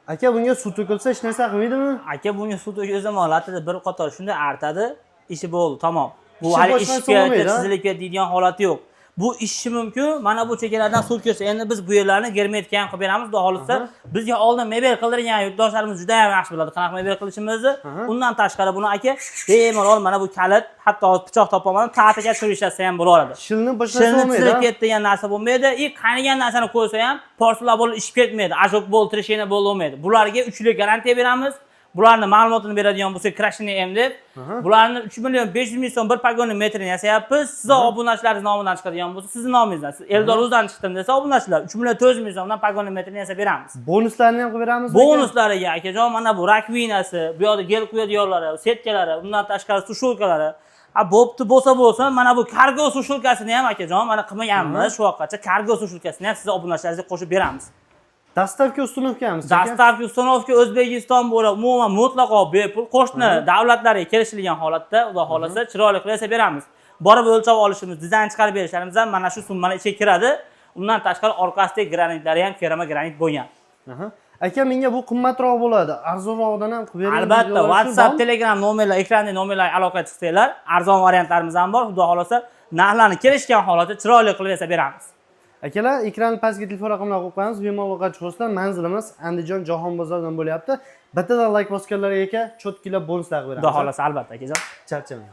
Aka bunga suv to'kilsa hech narsa qilmaydimi? Aka bunga suv to'kilsa holatida bir qator shunday artadi, ishi bo'ldi, tamom. Bu Ishi hali boshqasi ishga bo'lmaydi, ha? chizilib ketadigan holati yo'q. Bu ishi mumkin. Mana bu chekkalardan suv kelsa, endi biz bu yerlarni germetik ham qilib beramiz, xudo xolisa. Bizga oldin mebel qildirgan yurtdoshlarimiz juda ham yaxshi biladi, qanaqa mebel qilishimizni. Undan tashqari buni aka bemalol mana bu kalit, hatto pichoq topolmadim, ta'tiga turishlasa ham bo'laveradi. Shilni boshqasi Shilni bo'lmaydi. chizilib ketadigan narsa bo'lmaydi. Qanigan narsani qo'ysa ham porsular bo'lib ishib ketmaydi. Ajok bo'ltirishini bo'lmaydi. Bularga 3 yillik garantiya beramiz. Bularning ma'lumotini beradigan bo'lsa Krashini M deb. Bularni 3 million 500 ming so'm bir pogonni metrini yasayapmiz. Siz obunachilaringiz nomidan chiqadigan bo'lsa, sizning nomingizdan. Siz Eldor Uzdan chiqdim desa, obunachilar 3 million 400 ming so'mdan pogonni metrini yasab beramiz. Bonuslarni ham qilib beramizmi? Bonuslariga akajon mana bu rakvinasi, bu yoqda gel quyadiganlari, setkalari, undan tashqari sushulkalari. Bo'pti bo'lsa, mana bu kargo sushulkasini ham akajon mana qilmaganmiz shu vaqtgacha. Kargo sushulkasini ham siz obunachilaringizga qo'shib beramiz. Dastavka ustunovkamiz. Dastavka ustunovka O'zbekiston bo'lib, umuman mutlaqo bepul qo'shni davlatlarga kelishilgan holatda, xudo xolasa, chiroyli qilib yasab beramiz. Borib o'lchab olishimiz, dizayn chiqarib berishlarimiz ham mana shu summaning ichiga kiradi. Undan tashqari orqasidagi granitlari ham kerama granit bo'lgan. Aka menga bu qimmatroq bo'ladi. Arzonroqdan ham qilib bering. Albatta, WhatsApp, Telegram nomerlar, ekranda nomerlarga aloqaga chiqsanglar, arzon variantlarimiz ham bor. Xudo xolasa, narxlarni kelishgan holatda chiroyli qilib yasab beramiz. Akalar, ekran pastga telefon raqamlarini qo'yib qo'yamiz. Bemalol aloqa chiqasizlar. Manzilimiz Andijon Jahon bozoridan bo'lyapti. Bittadan like bosganlarga aka cho'tkilab bonuslar beramiz. Xudo xolasa albatta akajon. Charchamang.